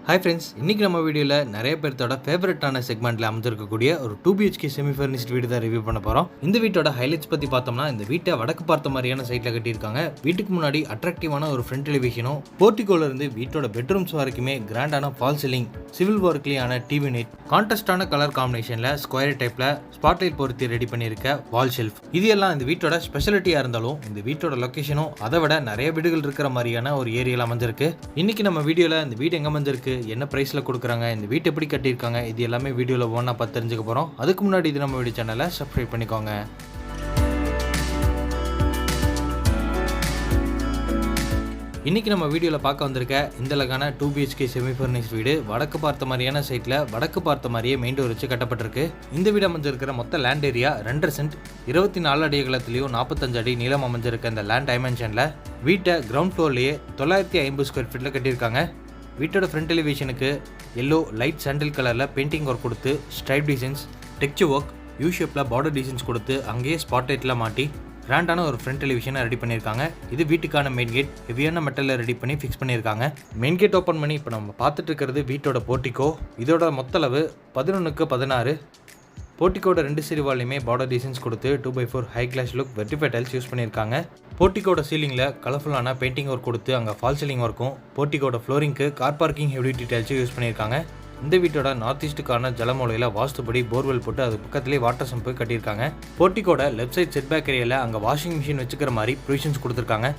Hi friends, இன்றைக்கி நம்ம வீடியோவில் நிறைய பேர்த்தோட ஃபேவரட்டான செக்மெண்ட்டில் அமைஞ்சிருக்கக்கூடிய ஒரு 2BHK செமி ஃபர்னிஷ்ட் வீடு தான் ரிவ்யூ பண்ண போகிறோம். இந்த வீட்டோட ஹைலைட்ஸ் பற்றி பார்த்தோம்னா, இந்த வீட்டை வடக்கு பார்த்த மாதிரியான சைட்டில் கட்டியிருக்காங்க. வீட்டுக்கு முன்னாடி அட்ராக்டிவான ஒரு ஃப்ரண்ட் டெலிவிஷனும், போர்ட்டிகோல இருந்து வீட்டோட பெட்ரூம்ஸ் வரைக்குமே கிராண்டான ஃபால் சீலிங், சிவில் ஒர்க்லியான டிவி நெட், கான்ட்ராஸ்டான கலர் காம்பினேஷனில் ஸ்கொயர் டைப்பில் ஸ்பாட்லைட் பொருத்தி ரெடி பண்ணியிருக்க வால் ஷெல்ஃப், இது எல்லாம் இந்த வீட்டோட ஸ்பெஷாலிட்டியாக இருந்தாலும் இந்த வீட்டோட லொக்கேஷனும் அதை விட நிறைய வீடுகள் இருக்கிற மாதிரியான ஒரு ஏரியாவில் அமைஞ்சிருக்கு. இன்னைக்கு நம்ம வீடியோவில் இந்த வீடு எங்கே அமைஞ்சிருக்கு, என்ன பிரைஸ்ல கொடுக்குறாங்க, இந்த வீட்டை எப்படி கட்டியிருக்காங்க, இது எல்லாமே வீடியோவில் ஒன்றா பார்த்து தெரிஞ்சுக்க போகிறோம். அதுக்கு முன்னாடி இது நம்ம வீடியோ சேனலை சப்ஸ்கிரைப் பண்ணிக்கோங்க. இன்னைக்கு நம்ம வீடியோவில் பார்க்க வந்திருக்க இந்த அழகான 2BHK செமி ஃபர்னிஷ்ட் வீடு வடக்கு பார்த்த மாதிரியான சைட்டில் வடக்கு பார்த்த மாதிரியே மெயின் டோர் வச்சு கட்டப்பட்டிருக்கு. இந்த வீடு அமைஞ்சிருக்கிற மொத்த லேண்ட் ஏரியா 2 சென்ட், 24 அடி அகலத்திலையும் 45 அடி நீளம் அமைஞ்சிருக்க இந்த லேண்ட் டைமென்ஷனில் வீட்டை கிரவுண்ட் ஃப்ளோர்லேயே 950 ஸ்கொயர் ஃபீட்டில் கட்டியிருக்காங்க. வீட்டோட ஃப்ரண்ட் டெலிவிஷனுக்கு எல்லோ லைட் சாண்டில் கலரில் பெயிண்டிங் ஒர்க் கொடுத்து, stripe designs, texture work, you ஷேப்பில் பார்டர் டிசைன்ஸ் கொடுத்து அங்கேயே ஸ்பாட்லைட்டில் மாட்டி கிராண்டான ஒரு ஃப்ரண்ட் டெலிவிஷனை ரெடி பண்ணியிருக்காங்க. இது வீட்டுக்கான மெயின் கேட் ஹெவியான மெட்டலில் ரெடி பண்ணி ஃபிக்ஸ் பண்ணியிருக்காங்க. மெயின் கேட் ஓப்பன் பண்ணி இப்போ நம்ம பார்த்துட்டு இருக்கிறது வீட்டோட போர்ட்டிகோ. இதோட மொத்த அளவு 11x16. போர்ட்டிகோட 2 சைடு வால்லையுமே பார்டர் டிசைன்ஸ் கொடுத்து 2x4 ஹை கிளாஸ் லுக் வெர்டிஃபை டைல்ஸ் யூஸ் பண்ணியிருக்காங்க. போர்ட்டிகோட சீலிங்கில் கலர்ஃபுல்லான பெயிண்டிங் ஒர்க் கொடுத்து அங்கே ஃபால் சீலிங் ஒர்க்கும், போர்ட்டிகோட ஃப்ளோரிங்க்கு கார் பார்க்கிங் ஹெவி டீடைல்ஸும் யூஸ் பண்ணியிருக்காங்க. இந்த வீட்டோட நார்த் ஈஸ்ட்டுக்கான ஜலமூலையில் வாஸ்துபடி போர்வெல் போட்டு அது பக்கத்துலேயே வாட்டர் சம்பு கட்டியிருக்காங்க. போர்ட்டிகோட லெஃப்ட் சைட் செட் பேக் ஏரியாவில் அங்கே வாஷிங் மிஷின் வச்சுக்கிற மாதிரி ப்ரொவிஷன்ஸ் கொடுத்துருக்காங்க.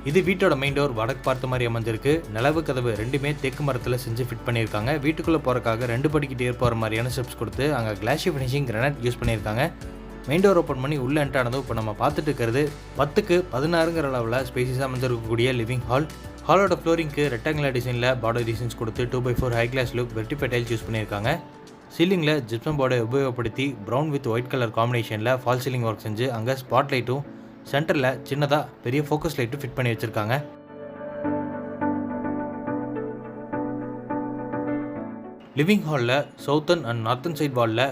இது வீட்டோட மெயின் டோர் வடக்கு பார்த்த மாதிரி அமைஞ்சிருக்கு. நிலவு கதவு ரெண்டுமே தேக்கு மரத்தில் செஞ்சு ஃபிட் பண்ணியிருக்காங்க. வீட்டுக்குள்ளே போகிறக்காக 2 படிக்கிட்டு ஏற் போகிற மாதிரியான ஸ்டெப்ஸ் கொடுத்து அங்கே கிளாஷி ஃபினிஷிங் கிரானைட் யூஸ் பண்ணியிருக்காங்க. மெயின் டோர் ஓப்பன் பண்ணி உள்ளே என்ட்ரானதும் இப்போ நம்ம பார்த்துட்டு இருக்கிறது 10x16 அளவில் ஸ்பேசிஸாக அமைஞ்சிருக்கக்கூடிய லிவிங் ஹால். ஹாலோட ஃப்ளோரிங்க்கு ரெக்டாங்குலர் டிசைனில் பார்டர் டிசைன்ஸ் கொடுத்து 2x4 ஹை கிளாஸ் லுக் வெர்டிஃபை டைல்ஸ் யூஸ் பண்ணியிருக்காங்க. சீலிங்கில் ஜிப்சம் போர்டை உபயோகப்படுத்தி ப்ரௌன் வித் ஒயிட் கலர் காம்பினேஷனில் ஃபால் சீலிங் ஒர்க் செஞ்சு அங்கே ஸ்பாட் லைட்டும், சென்டரில் சின்னதாக பெரிய ஃபோக்கஸ் லைட்டும் ஃபிட் பண்ணி வச்சுருக்காங்க. லிவிங் ஹாலில் சவுத்தர்ன் அண்ட் நார்த்தன் சைட் வாலில்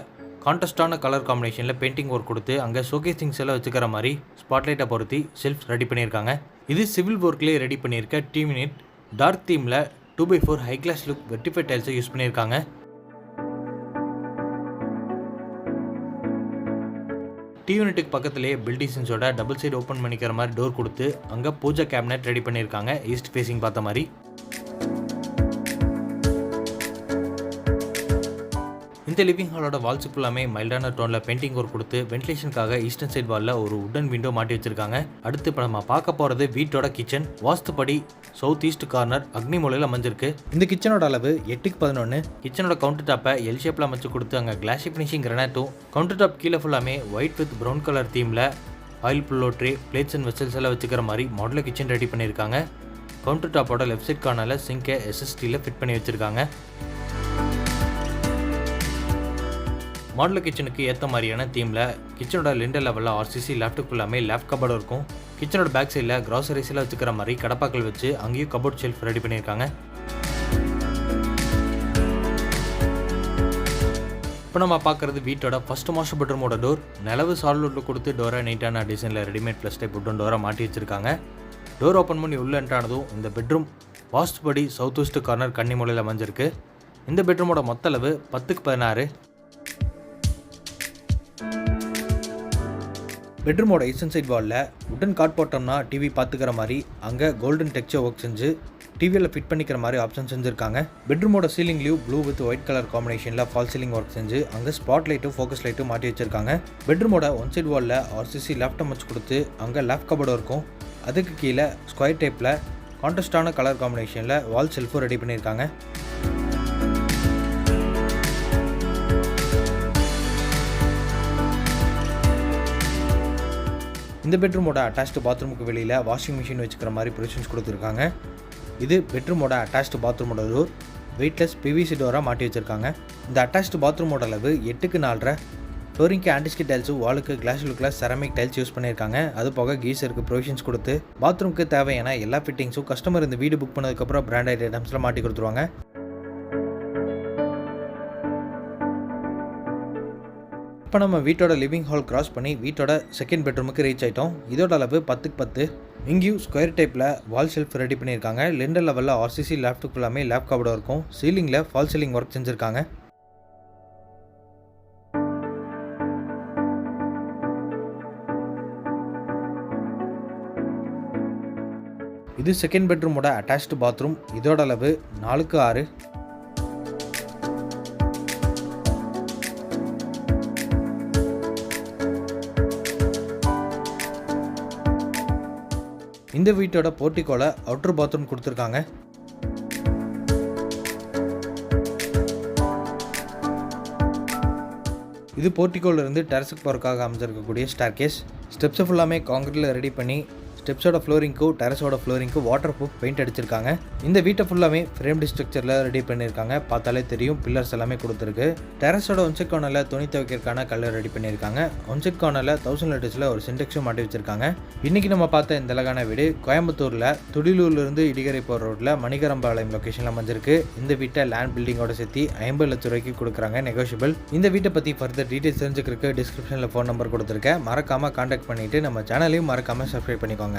கான்ட்ராஸ்டான கலர் காம்பினேஷனில் பெயிண்டிங் ஒர்க் கொடுத்து அங்கே ஷோகேஸ் திங்ஸ் எல்லாம் வச்சுக்கிற மாதிரி ஸ்பாட்லைட்டை பொருத்தி ஷெல்ஃப் ரெடி பண்ணியிருக்காங்க. இது சிவில் ஒர்க்லேயே ரெடி பண்ணியிருக்க டிவி நெட், டார்க் தீமில் 2x4 ஹை கிளாஸ் லுக் வெர்டிஃபை டைல்ஸை யூஸ் பண்ணியிருக்காங்க. டிவி நெட்டுக்கு பக்கத்துலேயே பில்டிசன்ஸோட டபுள் சைடு ஓப்பன் பண்ணிக்கிற மாதிரி டோர் கொடுத்து அங்கே பூஜா கேபினெட் ரெடி பண்ணியிருக்காங்க ஈஸ்ட் ஃபேஸிங் பார்த்த மாதிரி. இந்த லிவிங் ஹாலோட வால்ஸ் ஃபுல்லாமே மைல்டான டோனில் பெயிண்டிங் ஒர்க் கொடுத்து வென்டிலேஷனுக்காக ஈஸ்டர்ன் சைட் வாலில் ஒரு உடன் விண்டோ மாட்டி வச்சிருக்காங்க. அடுத்து இப்போ நம்ம பார்க்க போகிறது வீட்டோட கிச்சன். வாஸ்துபடி சவுத் ஈஸ்ட் கார்னர் அக்னி மூலையில் அமைஞ்சிருக்கு. இந்த கிச்சனோட அளவு 8x11. கிச்சனோட கவுண்டர் டாப்பை எல் ஷேப்பில் அமைச்சு கொடுத்து அங்கே கிளாஷி ஃபினிஷிங் கிரானைட்டும், கவுண்டர் டாப் கீழே ஃபுல்லாமே ஒயிட் வித் ப்ரௌன் கலர் தீமில் oil pull out tray, plates and vessels எல்லாம் வச்சுக்கிற மாதிரி மாடலர் கிச்சன் ரெடி பண்ணியிருக்காங்க. கவுண்டர் டாப்போட லெஃப்ட் சைட் கார்னரில் சிங்கை எஸ்எஸ்டியில் ஃபிட் பண்ணி வச்சிருக்காங்க. மாடலர் கிச்சனுக்கு ஏற்ற மாதிரியான தீமில் கிச்சனோட லிண்டர் லெவலில் ஆர்சிசி லேப்டாப் ஃபுல்லாமே லேப் கபோர்டு இருக்கும். கிச்சனோட பேக் சைடில் கிராசரிஸில் வச்சுக்கிற மாதிரி கடப்பாக்கள் வச்சு அங்கேயும் கபோர்ட் ஷெல்ஃப் ரெடி பண்ணியிருக்காங்க. இப்போ நம்ம பார்க்குறது வீட்டோட ஃபர்ஸ்ட் மாஸ்டர் பெட்ரூமோட டோர். நிலவு சால்வுட்டில் கொடுத்து டோரை நீட்டான டிசைனில் ரெடிமேட் ப்ளஸ் டைப் உட்டன் டோரை மாட்டி வச்சுருக்காங்க. டோர் ஓப்பன் பண்ணி உள்ளே என்ட்ரானதும் இந்த பெட்ரூம் வாஸ்துபடி சவுத் ஈஸ்ட் கார்னர் கன்னி மூலையில் அமைஞ்சிருக்கு. இந்த பெட்ரூமோட மொத்த அளவு 10x16. பெட்ரூமோட ஈஸ்டர்ன் சைட் வாலில் உடன் காட் போட்டோம்னா டிவி பார்த்துக்கிற மாதிரி அங்கே கோல்டன் டெக்ஸ்சர் ஒர்க் செஞ்சு டிவியில் ஃபிட் பண்ணிக்கிற மாதிரி ஆப்ஷன் செஞ்சுருக்காங்க. பெட்ரூமோட சீலிங்லேயும் ப்ளூ வித் ஒயிட் கலர் காம்பினேஷனில் ஃபால் சீலிங் ஒர்க் செஞ்சு அங்கே ஸ்பாட் லைட்டும் ஃபோக்கஸ் லைட்டும் மாட்டி வச்சிருக்காங்க. பெட்ரூமோட ஒன் சைட் வாலில் ஆர்சிசி லேப்டாப் வச்சு கொடுத்து அங்கே லேப் கபோர்டு இருக்கும். அதுக்கு கீழே ஸ்கொயர் டைப்பில் கான்ட்ராஸ்டான கலர் காம்பினேஷனில் வால் ஷெல்ஃபும் ரெடி பண்ணியிருக்காங்க. இந்த பெட்ரூமோட அட்டாச்டு பாத்ரூமுக்கு வெளியில் வாஷிங் மிஷின் வச்சுக்கிற மாதிரி ப்ரொவிஷன்ஸ் கொடுத்துருக்காங்க. இது பெட்ரூமோட அட்டாச்டு பாத்ரூமோட டோர் வெயிட்லெஸ் பிவிசி டோராக மாட்டி வச்சுருக்காங்க. இந்த அட்டாச்டு பாத்ரூமோட அளவு 8x4. ஃப்ளோரிங்க்கு ஆன்டிஸ்கிட் டைல்ஸும், வாலுக்கு கிளாஸ் லுக்கில் செராமிக் டைல்ஸ் யூஸ் பண்ணியிருக்காங்க. அது போக கீசருக்கு ப்ரொவிஷன்ஸ் கொடுத்து பாத்ரூமுக்கு தேவையான எல்லா ஃபிட்டிங்ஸும் கஸ்டமர் இந்த வீடு புக் பண்ணதுக்கப்புறம் பிராண்டட் ஐட்டம்ஸில் மாட்டி கொடுத்துருவாங்க. இப்போ நம்ம வீட்டோட லிவிங் ஹால் கிராஸ் பண்ணி வீட்டோட செகண்ட் பெட்ரூமுக்கு ரீச் ஆகிட்டோம். இதோட அளவு 10x10. இங்கேயும் ஸ்கொயர் டைப்பில் வால் ஷெல்ஃப் ரெடி பண்ணியிருக்காங்க. லிண்டர் லெவலில் ஆர்சிசி லேப்டாப் ஃபுல்லாமே லேப் கபோர்டு இருக்கும். சீலிங்கில் ஃபால் சீலிங் ஒர்க் செஞ்சுருக்காங்க. இது செகண்ட் பெட்ரூமோட அட்டாச்டு பாத்ரூம். இதோட அளவு 4x6. இந்த வீட்டோட போர்ட்டிகோல அவுட்டர் பாத்ரூம் கொடுத்துருக்காங்க. இது போர்ட்டிகோல இருந்து டெரஸுக்கு போகிறதுக்காக அமைஞ்சிருக்கக்கூடிய ஸ்டேர்கேஸ். ஸ்டெப்ஸை ஃபுல்லாமே காங்கிரீட்டில் ரெடி பண்ணி ஸ்டெப்ஸோட ஃப்ளோரிங்க்கும் டெரஸோட ஃப்ளோரிங்க்கும் வாட்டர் ப்ரூஃப் பெயிண்ட் அடிச்சிருக்காங்க. இந்த வீட்டை ஃபுல்லாமே ஃப்ரேம்டு ஸ்ட்ரக்சரில் ரெடி பண்ணியிருக்காங்க. பார்த்தாலே தெரியும், பில்லர்ஸ் எல்லாமே கொடுத்துருக்கு. டெரஸோட ஒன்செட் கார்னரில் துணி துவைக்கிறதுக்கான கலர் ரெடி பண்ணியிருக்காங்க. ஒன்செட் கார்னரில் 1000 லிட்டர்ஸில் ஒரு சிண்டெக்ஸும் மாட்டி வச்சிருக்காங்க. இன்றைக்கி நம்ம பார்த்த இந்த அழகான வீடு கோயம்புத்தூரில் துடிலூர்லேருந்து இடிகரை போகிற ரோட்டில் மணிகரம்பாளையம் லொக்கேஷனில் அமைஞ்சிருக்கு. இந்த வீட்டை லேண்ட் பில்டிங்கோட சேர்த்து 50 லட்சம் ரூபாய்க்கு கொடுக்குறாங்க, நெகோஷியபிள். இந்த வீட்டை பற்றி ஃபர்தர் டீட்டெயில்ஸ் தெரிஞ்சுக்கிறதுக்கு டிஸ்கிரிப்ஷனில் ஃபோன் நம்பர் கொடுத்துருக்கேன். மறக்காமல் கான்டாக்ட் பண்ணிவிட்டு நம்ம சேனலையும் மறக்காமல் சப்ஸ்கிரைப் பண்ணிக்கோங்க.